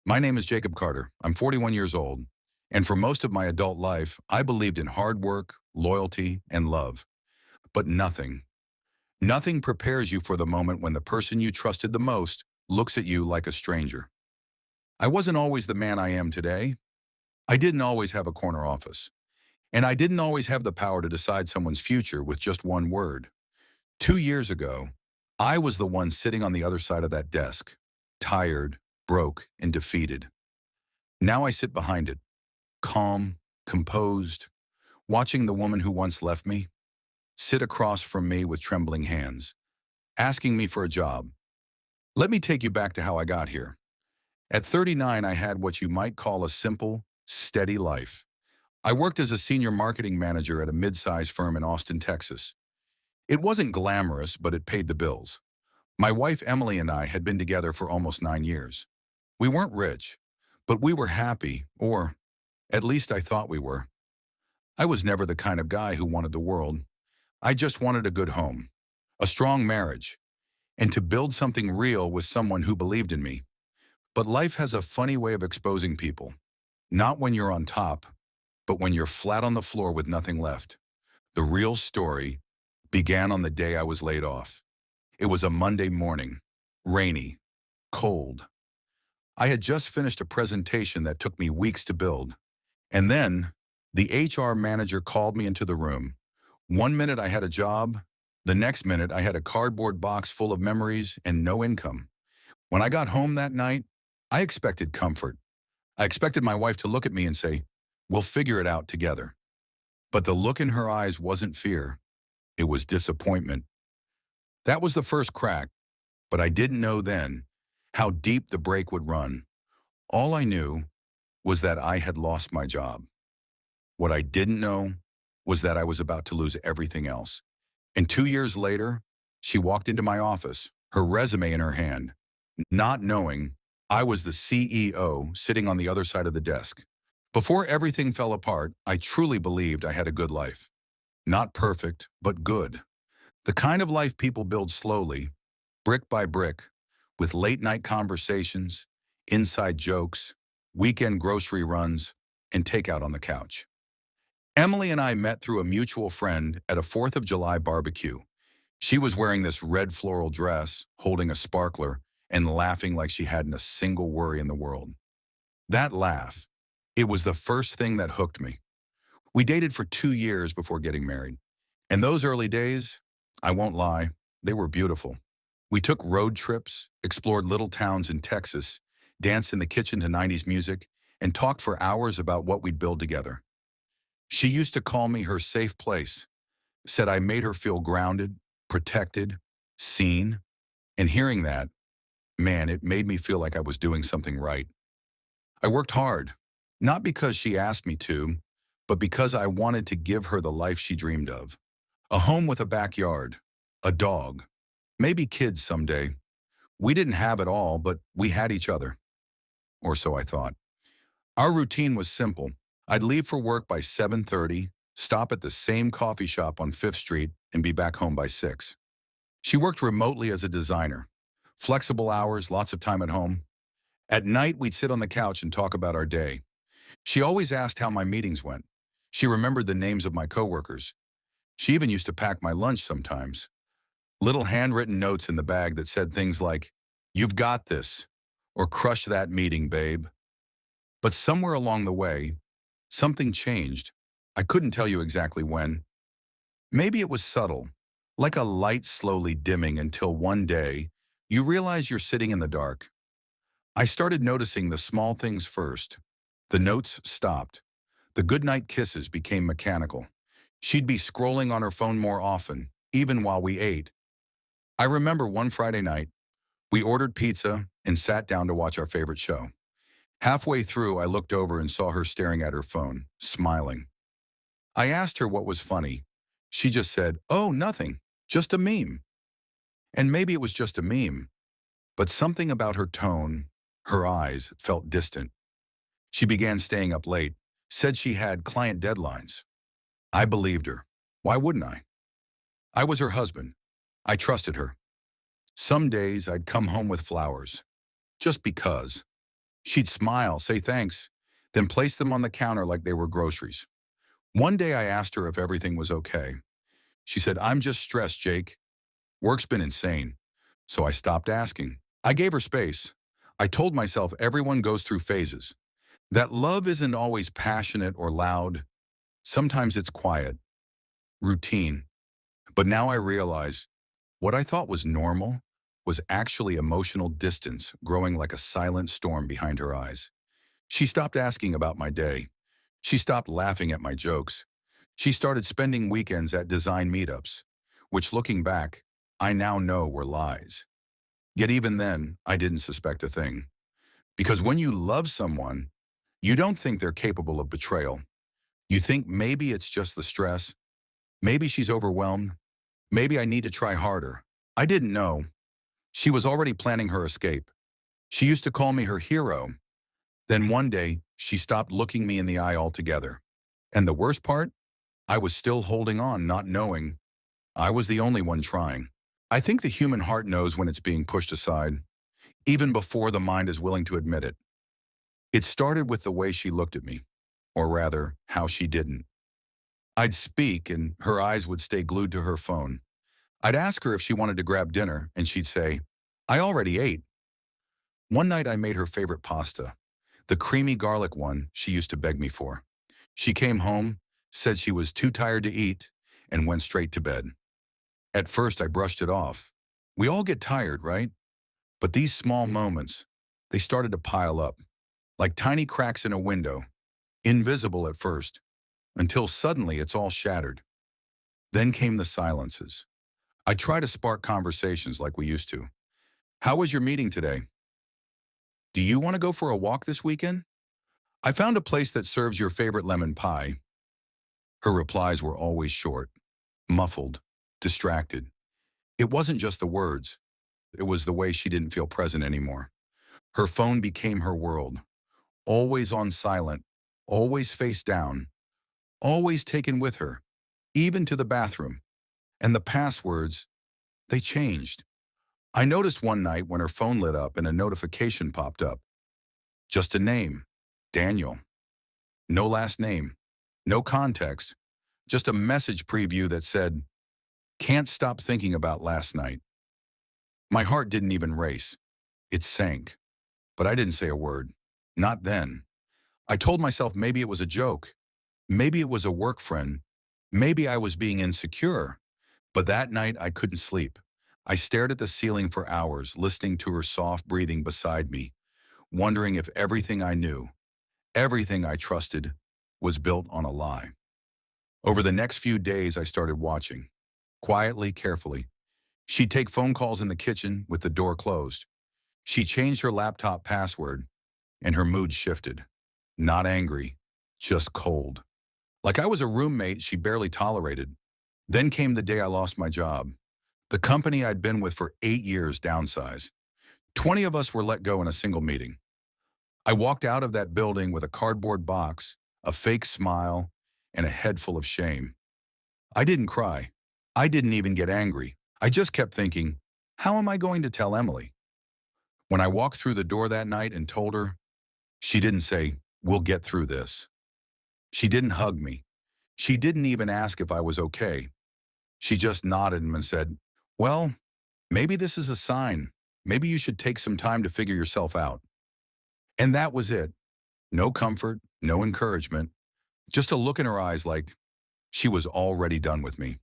My name is Jacob Carter. I'm 41 years old, and for most of my adult life, I believed in hard work, loyalty, and love. But nothing prepares you for the moment when the person you trusted the most looks at you like a stranger. I wasn't always the man I am today. I didn't always have a corner office, and I didn't always have the power to decide someone's future with just one word. 2 years ago, I was the one sitting on the other side of that desk, tired, broke, and defeated. Now I sit behind it, calm, composed, watching the woman who once left me sit across from me with trembling hands, asking me for a job. Let me take you back to how I got here. At 39, I had what you might call a simple, steady life. I worked as a senior marketing manager at a mid-sized firm in Austin, Texas. It wasn't glamorous, but it paid the bills. My wife Emily and I had been together for almost 9 years. We weren't rich, but we were happy, or at least I thought we were. I was never the kind of guy who wanted the world. I just wanted a good home, a strong marriage, and to build something real with someone who believed in me. But life has a funny way of exposing people. Not when you're on top, but when you're flat on the floor with nothing left. The real story began on the day I was laid off. It was a Monday morning, rainy, cold. I had just finished a presentation that took me weeks to build. And then the HR manager called me into the room. One minute I had a job, the next minute I had a cardboard box full of memories and no income. When I got home that night, I expected comfort. I expected my wife to look at me and say, "We'll figure it out together." But the look in her eyes wasn't fear. It was disappointment. That was the first crack, but I didn't know then how deep the break would run. All I knew was that I had lost my job. What I didn't know was that I was about to lose everything else. And 2 years later, she walked into my office, her resume in her hand, not knowing I was the CEO sitting on the other side of the desk. Before everything fell apart, I truly believed I had a good life. Not perfect, but good. The kind of life people build slowly, brick by brick, with late-night conversations, inside jokes, weekend grocery runs, and takeout on the couch. Emily and I met through a mutual friend at a 4th of July barbecue. She was wearing this red floral dress, holding a sparkler, and laughing like she hadn't a single worry in the world. That laugh, it was the first thing that hooked me. We dated for 2 years before getting married. And those early days, I won't lie, they were beautiful. We took road trips, explored little towns in Texas, danced in the kitchen to 90s music, and talked for hours about what we'd build together. She used to call me her safe place, said I made her feel grounded, protected, seen, and hearing that, man, it made me feel like I was doing something right. I worked hard, not because she asked me to, but because I wanted to give her the life she dreamed of. A home with a backyard, a dog, maybe kids someday. We didn't have it all, but we had each other. Or so I thought. Our routine was simple. I'd leave for work by 7:30, stop at the same coffee shop on 5th Street, and be back home by 6. She worked remotely as a designer. Flexible hours, lots of time at home. At night, we'd sit on the couch and talk about our day. She always asked how my meetings went. She remembered the names of my coworkers. She even used to pack my lunch sometimes. Little handwritten notes in the bag that said things like, "You've got this," or "Crush that meeting, babe." But somewhere along the way, something changed. I couldn't tell you exactly when. Maybe it was subtle, like a light slowly dimming until one day, you realize you're sitting in the dark. I started noticing the small things first. The notes stopped. The goodnight kisses became mechanical. She'd be scrolling on her phone more often, even while we ate. I remember one Friday night, we ordered pizza and sat down to watch our favorite show. Halfway through, I looked over and saw her staring at her phone, smiling. I asked her what was funny. She just said, "Oh, nothing, just a meme." And maybe it was just a meme, but something about her tone, her eyes, felt distant. She began staying up late, said she had client deadlines. I believed her. Why wouldn't I? I was her husband. I trusted her. Some days I'd come home with flowers, just because. She'd smile, say thanks, then place them on the counter like they were groceries. One day I asked her if everything was okay. She said, "I'm just stressed, Jake. Work's been insane." So I stopped asking. I gave her space. I told myself everyone goes through phases. That love isn't always passionate or loud. Sometimes it's quiet, routine. But now I realize what I thought was normal was actually emotional distance growing like a silent storm behind her eyes. She stopped asking about my day. She stopped laughing at my jokes. She started spending weekends at design meetups, which looking back, I now know were lies. Yet even then, I didn't suspect a thing. Because when you love someone, you don't think they're capable of betrayal. You think maybe it's just the stress. Maybe she's overwhelmed. Maybe I need to try harder. I didn't know. She was already planning her escape. She used to call me her hero. Then one day, she stopped looking me in the eye altogether. And the worst part? I was still holding on, not knowing I was the only one trying. I think the human heart knows when it's being pushed aside, even before the mind is willing to admit it. It started with the way she looked at me, or rather, how she didn't. I'd speak and her eyes would stay glued to her phone. I'd ask her if she wanted to grab dinner and she'd say, "I already ate." One night I made her favorite pasta, the creamy garlic one she used to beg me for. She came home, said she was too tired to eat, and went straight to bed. At first I brushed it off. We all get tired, right? But these small moments, they started to pile up, like tiny cracks in a window, invisible at first, until suddenly it's all shattered. Then came the silences. I try to spark conversations like we used to. "How was your meeting today? Do you want to go for a walk this weekend? I found a place that serves your favorite lemon pie." Her replies were always short, muffled, distracted. It wasn't just the words. It was the way she didn't feel present anymore. Her phone became her world, always on silent, always face down, always taken with her, even to the bathroom. And the passwords, they changed. I noticed one night when her phone lit up and a notification popped up. Just a name, Daniel. No last name, no context, just a message preview that said, "Can't stop thinking about last night." My heart didn't even race. It sank. But I didn't say a word. Not then. I told myself maybe it was a joke. Maybe it was a work friend. Maybe I was being insecure. But that night I couldn't sleep. I stared at the ceiling for hours, listening to her soft breathing beside me, wondering if everything I knew, everything I trusted, was built on a lie. Over the next few days, I started watching, quietly, carefully. She'd take phone calls in the kitchen with the door closed. She changed her laptop password, and her mood shifted. Not angry, just cold. Like I was a roommate she barely tolerated. Then came the day I lost my job. The company I'd been with for 8 years downsized. 20 of us were let go in a single meeting. I walked out of that building with a cardboard box, a fake smile, and a head full of shame. I didn't cry. I didn't even get angry. I just kept thinking, how am I going to tell Emily? When I walked through the door that night and told her, she didn't say, "We'll get through this." She didn't hug me. She didn't even ask if I was okay. She just nodded and said, "Well, maybe this is a sign. Maybe you should take some time to figure yourself out." And that was it. No comfort, no encouragement, just a look in her eyes like she was already done with me.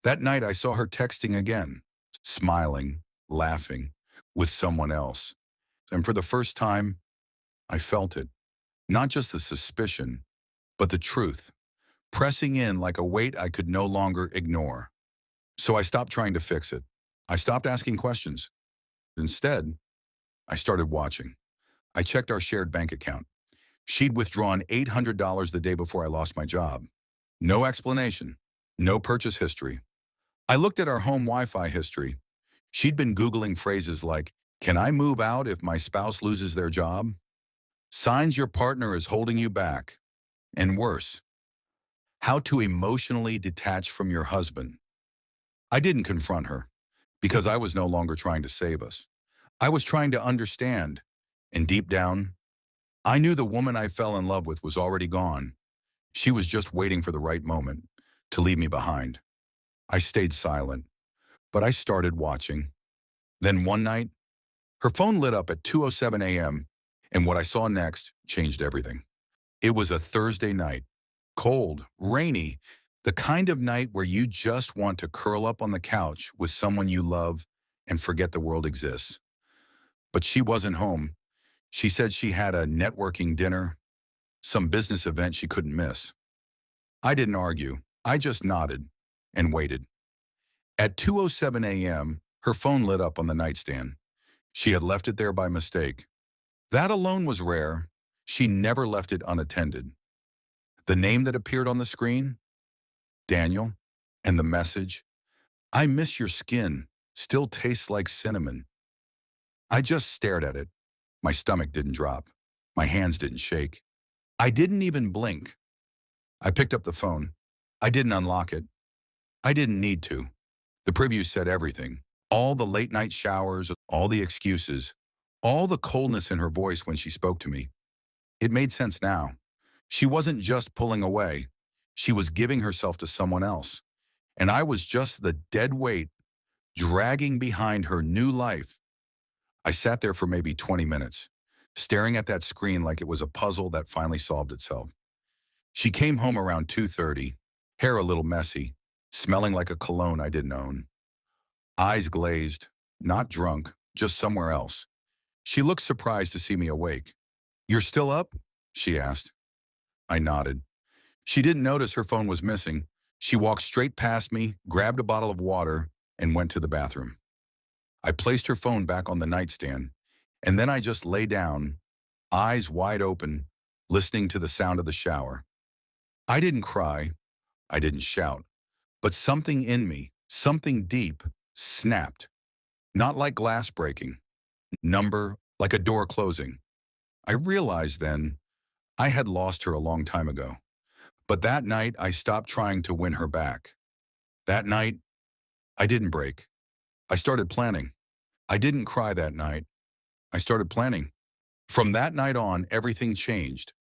That night I saw her texting again, smiling, laughing, with someone else. And for the first time, I felt it. Not just the suspicion, but the truth, pressing in like a weight I could no longer ignore. So I stopped trying to fix it. I stopped asking questions. Instead, I started watching. I checked our shared bank account. She'd withdrawn $800 the day before I lost my job. No explanation, no purchase history. I looked at our home Wi-Fi history. She'd been Googling phrases like, "Can I move out if my spouse loses their job?" "Signs your partner is holding you back." And worse, "How to emotionally detach from your husband." I didn't confront her because I was no longer trying to save us. I was trying to understand. And deep down, I knew the woman I fell in love with was already gone. She was just waiting for the right moment to leave me behind. I stayed silent, but I started watching. Then one night, her phone lit up at 2:07 a.m., and what I saw next changed everything. It was a Thursday night, cold, rainy, the kind of night where you just want to curl up on the couch with someone you love and forget the world exists. But she wasn't home. She said she had a networking dinner, some business event she couldn't miss. I didn't argue. I just nodded and waited. At 2:07 a.m., her phone lit up on the nightstand. She had left it there by mistake. That alone was rare. She never left it unattended. The name that appeared on the screen? Daniel. And the message? I miss your skin. Still tastes like cinnamon. I just stared at it. My stomach didn't drop. My hands didn't shake. I didn't even blink. I picked up the phone. I didn't unlock it. I didn't need to. The preview said everything. All the late night showers, all the excuses, all the coldness in her voice when she spoke to me. It made sense now. She wasn't just pulling away. She was giving herself to someone else. And I was just the dead weight dragging behind her new life. I sat there for maybe 20 minutes, staring at that screen like it was a puzzle that finally solved itself. She came home around 2:30, hair a little messy, smelling like a cologne I didn't own. Eyes glazed, not drunk, just somewhere else. She looked surprised to see me awake. You're still up? She asked. I nodded. She didn't notice her phone was missing. She walked straight past me, grabbed a bottle of water, and went to the bathroom. I placed her phone back on the nightstand, and then I just lay down, eyes wide open, listening to the sound of the shower. I didn't cry. I didn't shout. But something in me, something deep, snapped. Not like glass breaking. Number, like a door closing. I realized then I had lost her a long time ago. But that night, I stopped trying to win her back. That night, I didn't break. I started planning. I didn't cry that night. I started planning. From that night on, everything changed.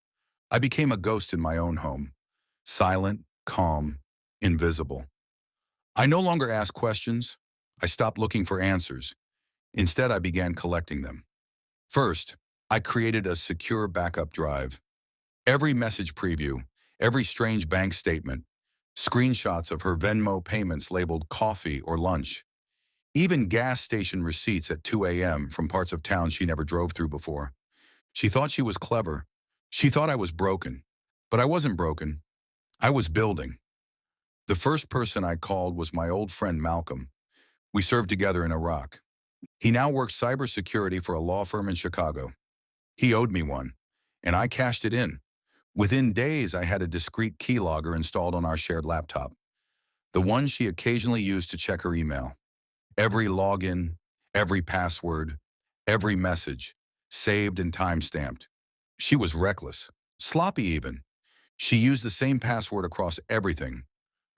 I became a ghost in my own home. Silent, calm, invisible. I no longer asked questions. I stopped looking for answers. Instead, I began collecting them. First, I created a secure backup drive. Every message preview, every strange bank statement, screenshots of her Venmo payments labeled coffee or lunch, even gas station receipts at 2 a.m. from parts of town she never drove through before. She thought she was clever. She thought I was broken. But I wasn't broken. I was building. The first person I called was my old friend Malcolm. We served together in Iraq. He now works cybersecurity for a law firm in Chicago. He owed me one, and I cashed it in. Within days, I had a discreet keylogger installed on our shared laptop, the one she occasionally used to check her email. Every login, every password, every message, saved and time-stamped. She was reckless, sloppy even. She used the same password across everything.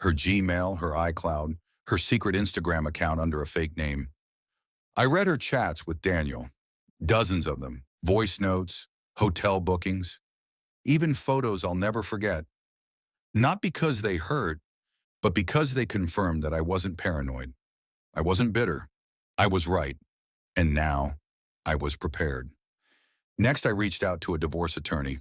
Her Gmail, her iCloud, her secret Instagram account under a fake name. I read her chats with Daniel, dozens of them, voice notes, hotel bookings, even photos I'll never forget. Not because they hurt, but because they confirmed that I wasn't paranoid. I wasn't bitter. I was right. And now, I was prepared. Next, I reached out to a divorce attorney,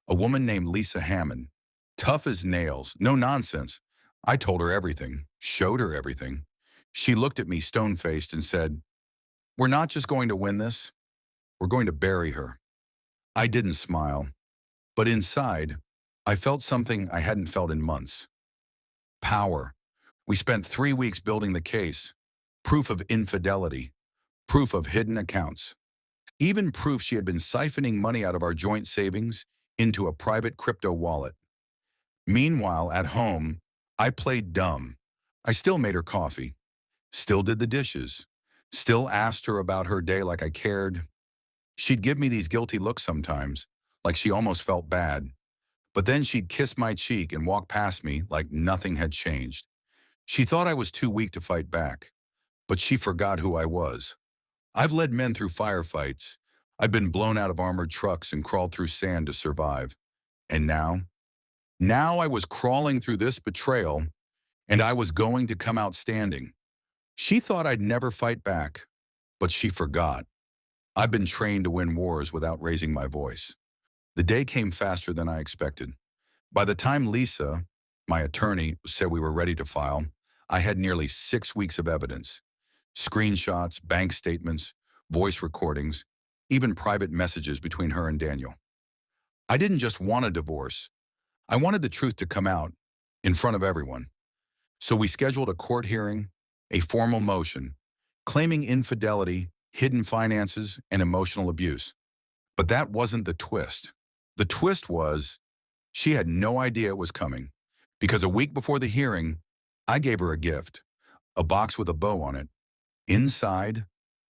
a woman named Lisa Hammond. Tough as nails, no nonsense. I told her everything, showed her everything. She looked at me stone-faced and said, "We're not just going to win this, we're going to bury her." I didn't smile, but inside, I felt something I hadn't felt in months. Power. We spent 3 weeks building the case. Proof of infidelity. Proof of hidden accounts. Even proof she had been siphoning money out of our joint savings into a private crypto wallet. Meanwhile, at home, I played dumb. I still made her coffee. Still did the dishes. Still asked her about her day like I cared. She'd give me these guilty looks sometimes, like she almost felt bad. But then she'd kiss my cheek and walk past me like nothing had changed. She thought I was too weak to fight back, but she forgot who I was. I've led men through firefights. I've been blown out of armored trucks and crawled through sand to survive. And now I was crawling through this betrayal, and I was going to come out standing. She thought I'd never fight back, but she forgot. I've been trained to win wars without raising my voice. The day came faster than I expected. By the time Lisa, my attorney, said we were ready to file, I had nearly 6 weeks of evidence. Screenshots, bank statements, voice recordings, even private messages between her and Daniel. I didn't just want a divorce. I wanted the truth to come out in front of everyone. So we scheduled a court hearing, a formal motion, claiming infidelity, hidden finances, and emotional abuse. But that wasn't the twist. The twist was she had no idea it was coming, because a week before the hearing, I gave her a gift, a box with a bow on it. Inside,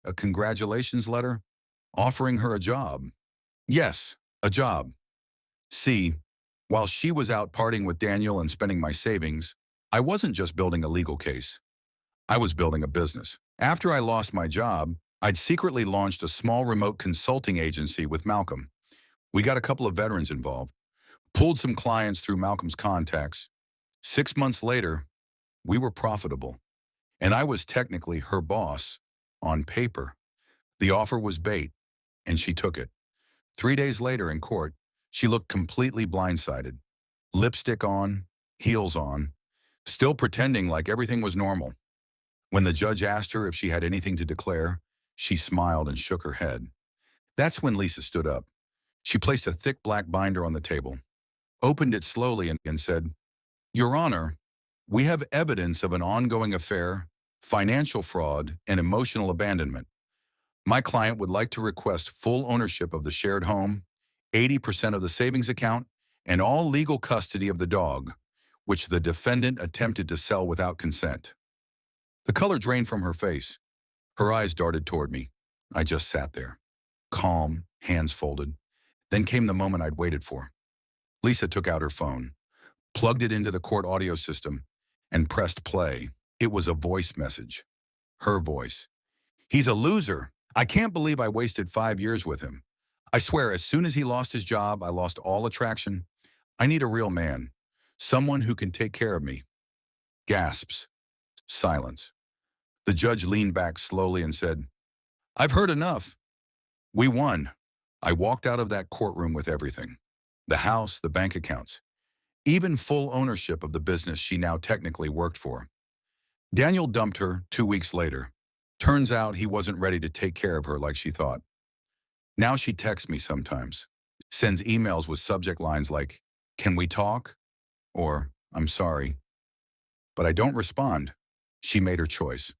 a congratulations letter offering her a job. Yes, a job. See, while she was out partying with Daniel and spending my savings, I wasn't just building a legal case. I was building a business. After I lost my job, I'd secretly launched a small remote consulting agency with Malcolm. We got a couple of veterans involved, pulled some clients through Malcolm's contacts. 6 months later, we were profitable, and I was technically her boss on paper. The offer was bait, and she took it. 3 days later in court, she looked completely blindsided. Lipstick on, heels on, still pretending like everything was normal. When the judge asked her if she had anything to declare, she smiled and shook her head. That's when Lisa stood up. She placed a thick black binder on the table, opened it slowly and said, "Your Honor, we have evidence of an ongoing affair, financial fraud, and emotional abandonment. My client would like to request full ownership of the shared home, 80% of the savings account, and all legal custody of the dog, which the defendant attempted to sell without consent." The color drained from her face. Her eyes darted toward me. I just sat there, calm, hands folded. Then came the moment I'd waited for. Lisa took out her phone, plugged it into the court audio system, and pressed play. It was a voice message. Her voice. "He's a loser. I can't believe I wasted 5 years with him. I swear, as soon as he lost his job, I lost all attraction. I need a real man. Someone who can take care of me." Gasps. Silence. The judge leaned back slowly and said, "I've heard enough. We won." I walked out of that courtroom with everything. The house, the bank accounts, even full ownership of the business she now technically worked for. Daniel dumped her 2 weeks later. Turns out he wasn't ready to take care of her like she thought. Now she texts me sometimes, sends emails with subject lines like, "Can we talk?" or "I'm sorry." But I don't respond. She made her choice.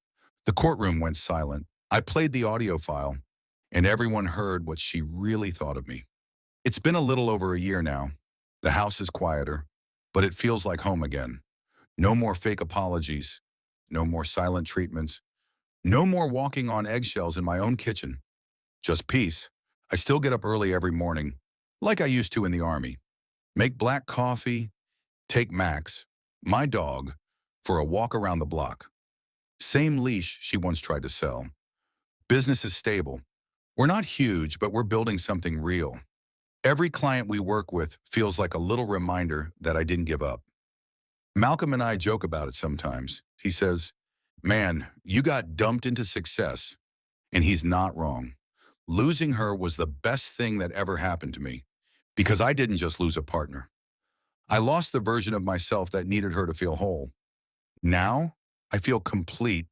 The courtroom went silent. I played the audio file, and everyone heard what she really thought of me. It's been a little over a year now. The house is quieter, but it feels like home again. No more fake apologies. No more silent treatments. No more walking on eggshells in my own kitchen. Just peace. I still get up early every morning, like I used to in the Army. Make black coffee, take Max, my dog, for a walk around the block. Same leash she once tried to sell. Business is stable. We're not huge, but we're building something real. Every client we work with feels like a little reminder that I didn't give up. Malcolm and I joke about it sometimes. He says, "Man, you got dumped into success." And he's not wrong. Losing her was the best thing that ever happened to me, because I didn't just lose a partner. I lost the version of myself that needed her to feel whole. Now, I feel complete,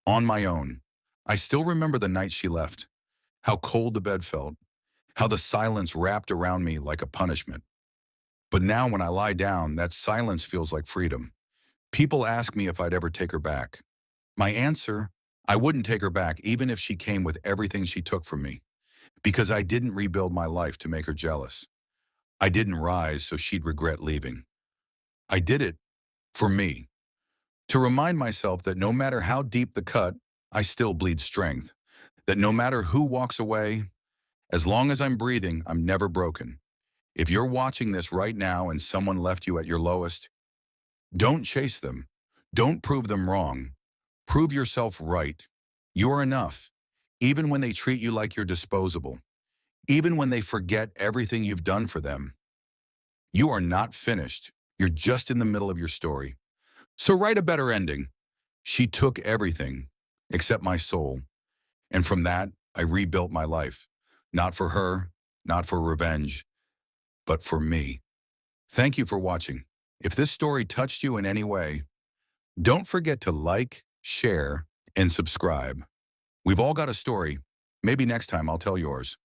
on my own. I still remember the night she left, how cold the bed felt, how the silence wrapped around me like a punishment. But now when I lie down, that silence feels like freedom. People ask me if I'd ever take her back. My answer, I wouldn't take her back even if she came with everything she took from me, because I didn't rebuild my life to make her jealous. I didn't rise so she'd regret leaving. I did it for me, to remind myself that no matter how deep the cut, I still bleed strength, that no matter who walks away, as long as I'm breathing, I'm never broken. If you're watching this right now and someone left you at your lowest, don't chase them. Don't prove them wrong. Prove yourself right. You're enough, even when they treat you like you're disposable. even when they forget everything you've done for them. You are not finished. You're just in the middle of your story. So write a better ending. She took everything except my soul. And from that, I rebuilt my life. Not for her, not for revenge, but for me. Thank you for watching. If this story touched you in any way, don't forget to like, share, and subscribe. We've all got a story. Maybe next time I'll tell yours.